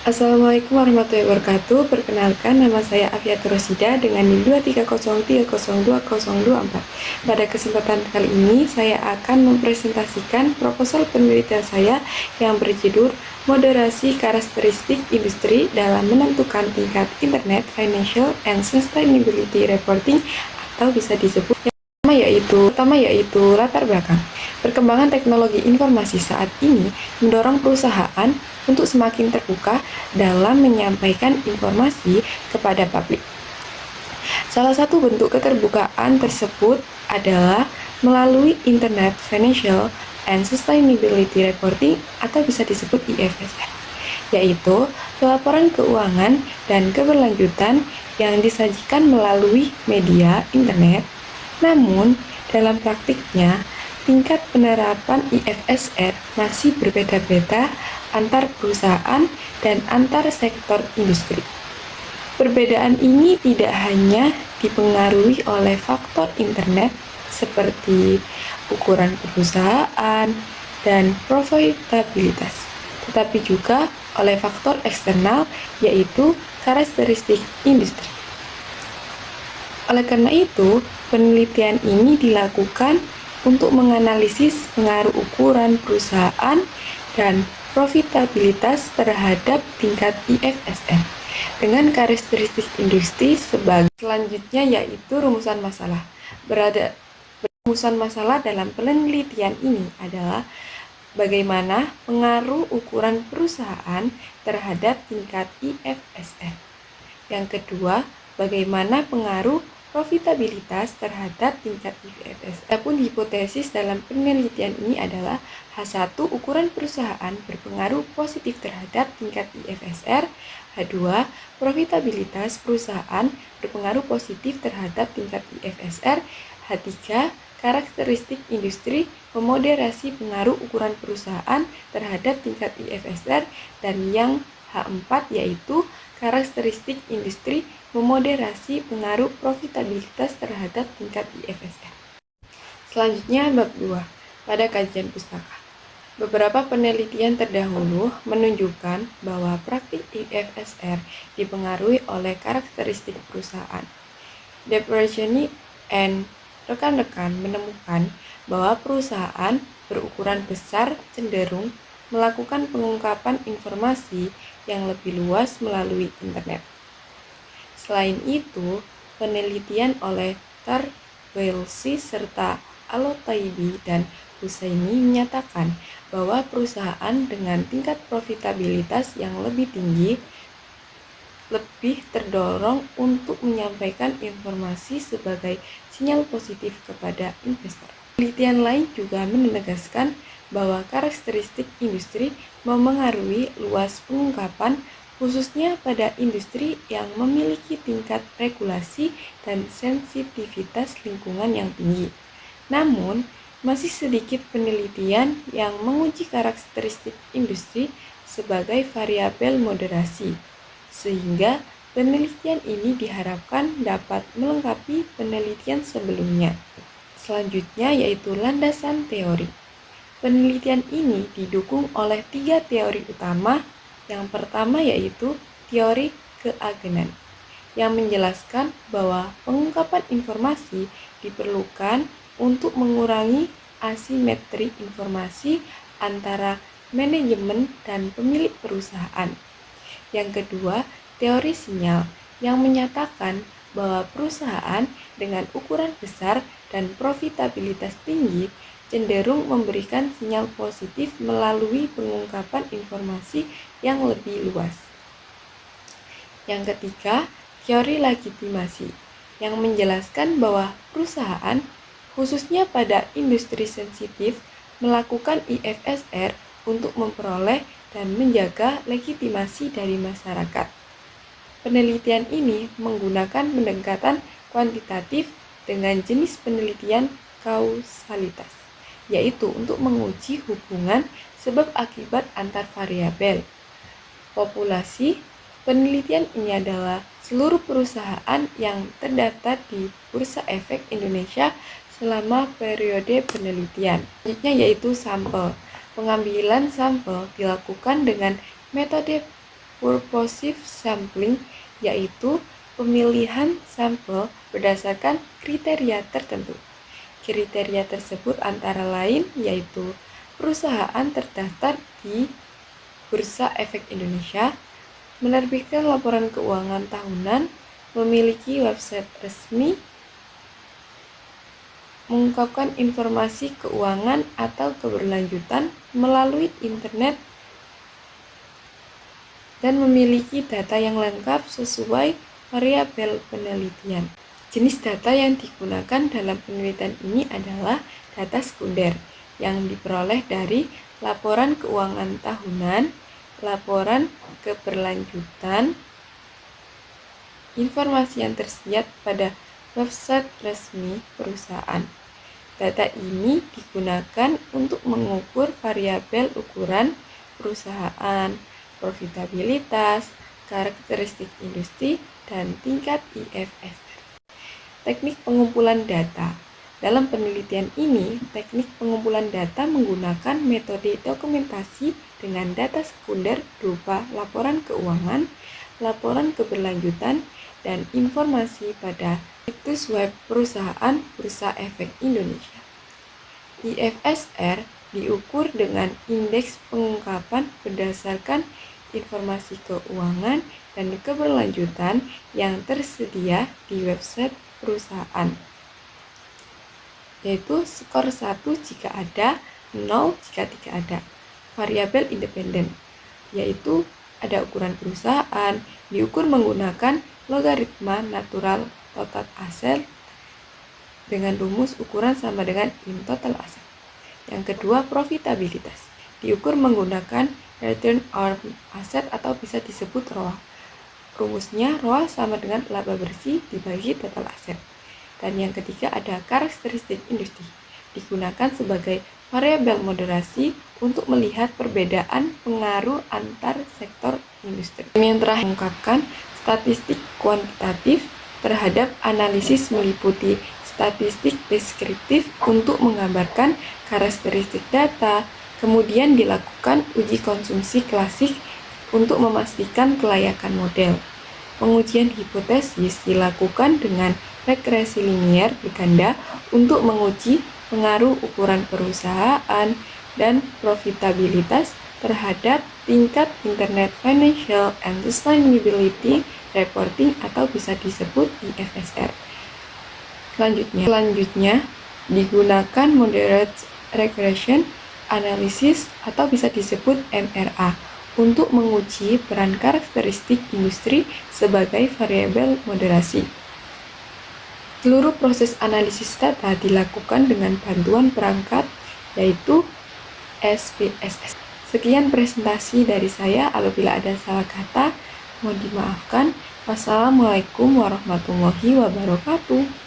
Assalamualaikum warahmatullahi wabarakatuh. Perkenalkan, nama saya Afiatur Rosida dengan NIM 230302024. Pada kesempatan kali ini, saya akan mempresentasikan proposal penelitian saya yang berjudul Moderasi Karakteristik Industri dalam Menentukan Tingkat Internet Financial and Sustainability Reporting, atau bisa disebut pertama yaitu latar belakang. Perkembangan teknologi informasi saat ini mendorong perusahaan untuk semakin terbuka dalam menyampaikan informasi kepada publik. Salah satu bentuk keterbukaan tersebut adalah melalui Internet Financial and Sustainability Reporting, atau bisa disebut IFSR, yaitu pelaporan keuangan dan keberlanjutan yang disajikan melalui media internet. Namun, dalam praktiknya, tingkat penerapan IFSR masih berbeda-beda antar perusahaan dan antar sektor industri. Perbedaan ini tidak hanya dipengaruhi oleh faktor internet seperti ukuran perusahaan dan profitabilitas, tetapi juga oleh faktor eksternal yaitu karakteristik industri. Oleh karena itu, penelitian ini dilakukan untuk menganalisis pengaruh ukuran perusahaan dan profitabilitas terhadap tingkat IFSR dengan karakteristik industri sebagai selanjutnya, yaitu rumusan masalah. Rumusan masalah dalam penelitian ini adalah bagaimana pengaruh ukuran perusahaan terhadap tingkat IFSR. Yang kedua, bagaimana pengaruh profitabilitas terhadap tingkat IFSR. Adapun hipotesis dalam penelitian ini adalah H1, ukuran perusahaan berpengaruh positif terhadap tingkat IFSR. H2, profitabilitas perusahaan berpengaruh positif terhadap tingkat IFSR. H3, karakteristik industri memoderasi pengaruh ukuran perusahaan terhadap tingkat IFSR. Dan yang H4 yaitu karakteristik industri memoderasi pengaruh profitabilitas terhadap tingkat IFSR. Selanjutnya, bab 2, pada kajian pustaka. Beberapa penelitian terdahulu menunjukkan bahwa praktik IFSR dipengaruhi oleh karakteristik perusahaan. Depreciani and rekan-rekan menemukan bahwa perusahaan berukuran besar cenderung melakukan pengungkapan informasi yang lebih luas melalui internet. Selain itu, penelitian oleh Tarwelsi serta Alotaibi dan Husaini menyatakan bahwa perusahaan dengan tingkat profitabilitas yang lebih tinggi lebih terdorong untuk menyampaikan informasi sebagai sinyal positif kepada investor. Penelitian lain juga menegaskan bahwa karakteristik industri memengaruhi luas pengungkapan, khususnya pada industri yang memiliki tingkat regulasi dan sensitivitas lingkungan yang tinggi. Namun, masih sedikit penelitian yang menguji karakteristik industri sebagai variabel moderasi, sehingga penelitian ini diharapkan dapat melengkapi penelitian sebelumnya. Selanjutnya yaitu landasan teori. Penelitian ini didukung oleh 3 teori utama. Yang pertama yaitu teori keagenan, yang menjelaskan bahwa pengungkapan informasi diperlukan untuk mengurangi asimetri informasi antara manajemen dan pemilik perusahaan. Yang kedua, teori sinyal, yang menyatakan bahwa perusahaan dengan ukuran besar dan profitabilitas tinggi cenderung memberikan sinyal positif melalui pengungkapan informasi yang lebih luas. Yang ketiga, teori legitimasi, yang menjelaskan bahwa perusahaan, khususnya pada industri sensitif, melakukan IFSR untuk memperoleh dan menjaga legitimasi dari masyarakat. Penelitian ini menggunakan pendekatan kuantitatif dengan jenis penelitian kausalitas, yaitu untuk menguji hubungan sebab akibat antar variabel. Populasi. Penelitian ini adalah seluruh perusahaan yang terdaftar di Bursa Efek Indonesia selama periode penelitian. Selanjutnya yaitu sampel. Pengambilan sampel dilakukan dengan metode purposive sampling, yaitu pemilihan sampel berdasarkan kriteria tertentu. Kriteria tersebut antara lain yaitu perusahaan terdaftar di Bursa Efek Indonesia, menerbitkan laporan keuangan tahunan, memiliki website resmi, mengungkapkan informasi keuangan atau keberlanjutan melalui internet, dan memiliki data yang lengkap sesuai variabel penelitian. Jenis data yang digunakan dalam penelitian ini adalah data sekunder yang diperoleh dari laporan keuangan tahunan, laporan keberlanjutan, informasi yang tersedia pada website resmi perusahaan. Data ini digunakan untuk mengukur variabel ukuran perusahaan, profitabilitas, karakteristik industri, dan tingkat IFSR. Teknik pengumpulan data. Dalam penelitian ini, teknik pengumpulan data menggunakan metode dokumentasi dengan data sekunder berupa laporan keuangan, laporan keberlanjutan, dan informasi pada situs web perusahaan Bursa Efek Indonesia. IFSR diukur dengan indeks pengungkapan berdasarkan informasi keuangan dan keberlanjutan yang tersedia di website perusahaan, yaitu skor 1 jika ada, 0 jika tidak ada. Variabel independen, yaitu ada ukuran perusahaan, diukur menggunakan logaritma natural total asset dengan rumus ukuran sama dengan in total asset. Yang kedua, profitabilitas, diukur menggunakan return on asset atau bisa disebut ROA. Rumusnya ROA sama dengan laba bersih dibagi total aset. Dan yang ketiga ada karakteristik industri, digunakan sebagai variabel moderasi untuk melihat perbedaan pengaruh antar sektor industri. Yang terakhir mengungkapkan statistik kuantitatif terhadap analisis meliputi statistik deskriptif untuk menggambarkan karakteristik data, kemudian dilakukan uji konsumsi klasik untuk memastikan kelayakan model. Pengujian hipotesis dilakukan dengan regresi linier berganda untuk menguji pengaruh ukuran perusahaan dan profitabilitas terhadap tingkat Internet Financial and Sustainability Reporting atau bisa disebut IFSR. Selanjutnya digunakan Moderate Regression Analysis atau bisa disebut MRA untuk menguji peran karakteristik industri sebagai variabel moderasi. Seluruh proses analisis data dilakukan dengan bantuan perangkat yaitu SPSS. Sekian presentasi dari saya, apabila ada salah kata mohon dimaafkan. Wassalamualaikum warahmatullahi wabarakatuh.